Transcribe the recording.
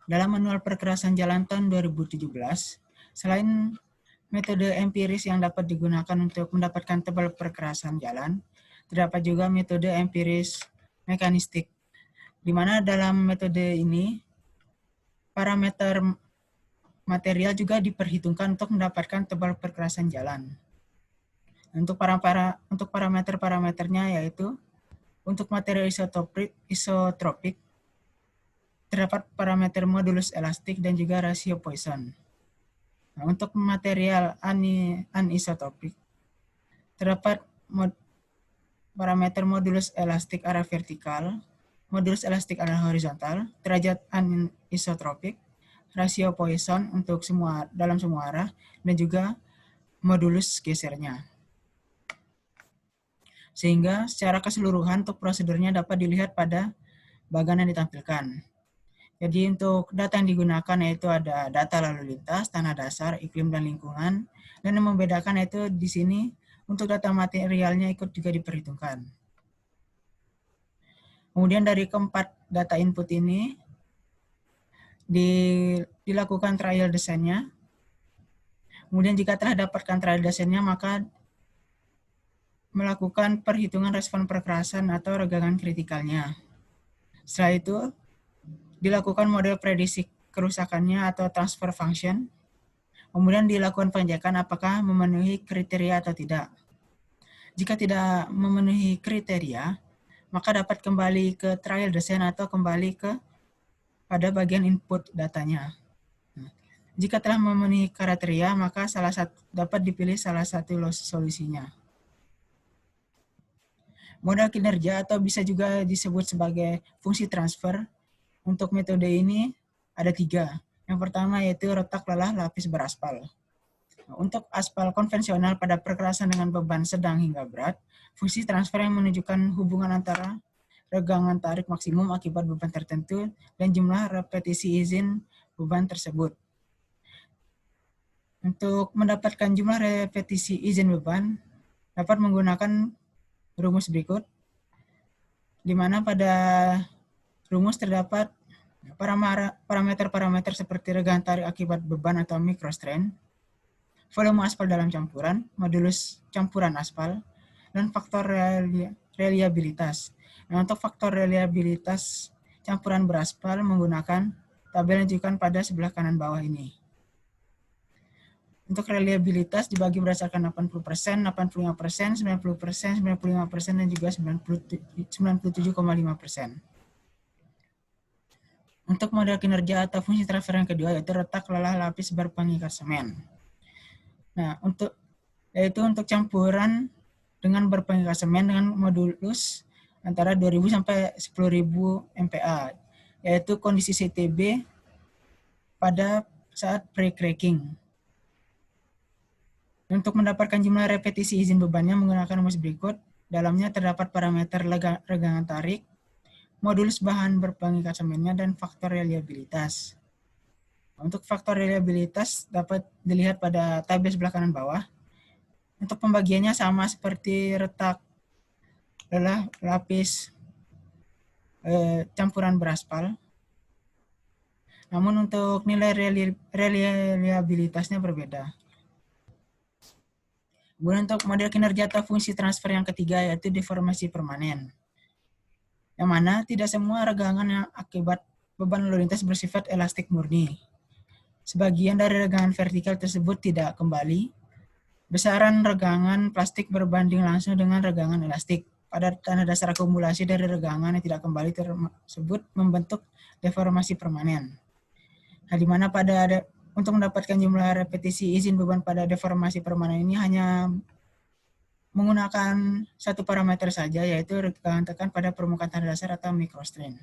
Dalam Manual Perkerasan Jalan tahun 2017, selain metode empiris yang dapat digunakan untuk mendapatkan tebal perkerasan jalan, terdapat juga metode empiris mekanistik, di mana dalam metode ini parameter material juga diperhitungkan untuk mendapatkan tebal perkerasan jalan. Untuk parameter-parameternya yaitu untuk material isotropik terdapat parameter modulus elastik dan juga rasio Poisson. Nah, untuk material anisotropik terdapat parameter modulus elastik arah vertikal, modulus elastik arah horizontal, derajat anisotropik, rasio Poisson untuk dalam semua arah, dan juga modulus gesernya. Sehingga secara keseluruhan untuk prosedurnya dapat dilihat pada bagan yang ditampilkan. Jadi untuk data yang digunakan yaitu ada data lalu lintas, tanah dasar, iklim, dan lingkungan. Dan yang membedakan yaitu di sini untuk data materialnya ikut juga diperhitungkan. Kemudian dari keempat data input ini dilakukan trial desainnya. Kemudian jika telah dapatkan trial desainnya, maka melakukan perhitungan respon perkerasan atau regangan kritikalnya. Setelah itu, dilakukan model prediksi kerusakannya atau transfer function. Kemudian dilakukan pengecekan apakah memenuhi kriteria atau tidak. Jika tidak memenuhi kriteria, maka dapat kembali ke trial design atau kembali pada bagian input datanya. Jika telah memenuhi kriteria, maka dapat dipilih salah satu solusinya. Modal kinerja atau bisa juga disebut sebagai fungsi transfer. Untuk metode ini ada 3. Yang pertama yaitu retak lelah lapis beraspal. Untuk aspal konvensional pada perkerasan dengan beban sedang hingga berat, fungsi transfer yang menunjukkan hubungan antara regangan tarik maksimum akibat beban tertentu dan jumlah repetisi izin beban tersebut. Untuk mendapatkan jumlah repetisi izin beban, dapat menggunakan rumus berikut, di mana pada rumus terdapat parameter-parameter seperti regangan tarik akibat beban atau microstrain, volume aspal dalam campuran, modulus campuran aspal, dan faktor reliabilitas. Nah, untuk faktor reliabilitas campuran beraspal menggunakan tabel yang ditunjukkan pada sebelah kanan bawah ini. Untuk reliabilitas dibagi berdasarkan 80%, 85%, 90%, 95%, dan juga 97,5%. Untuk model kinerja atau fungsi transfer yang kedua yaitu retak lelah lapis berpengikat semen. Nah, untuk campuran dengan berpengikat semen dengan modulus antara 2000 sampai 10.000 MPa, yaitu kondisi CTB pada saat pre-cracking. Untuk mendapatkan jumlah repetisi izin bebannya menggunakan rumus berikut. Dalamnya terdapat parameter regangan tarik, modulus bahan berpengikat semennya, dan faktor reliabilitas. Untuk faktor reliabilitas dapat dilihat pada tabel sebelah kanan bawah. Untuk pembagiannya sama seperti retak lelah lapis campuran beraspal. Namun untuk nilai reliabilitasnya berbeda. Kemudian untuk model kinerja atau fungsi transfer yang ketiga yaitu deformasi permanen. Yang mana tidak semua regangan yang akibat beban lalu lintas bersifat elastik murni. Sebagian dari regangan vertikal tersebut tidak kembali. Besaran regangan plastik berbanding langsung dengan regangan elastik. Pada tanah dasar akumulasi dari regangan yang tidak kembali tersebut membentuk deformasi permanen. Nah, di mana untuk mendapatkan jumlah repetisi izin beban pada deformasi permanen ini hanya menggunakan satu parameter saja, yaitu regangan tekan pada permukaan tanah dasar atau microstrain.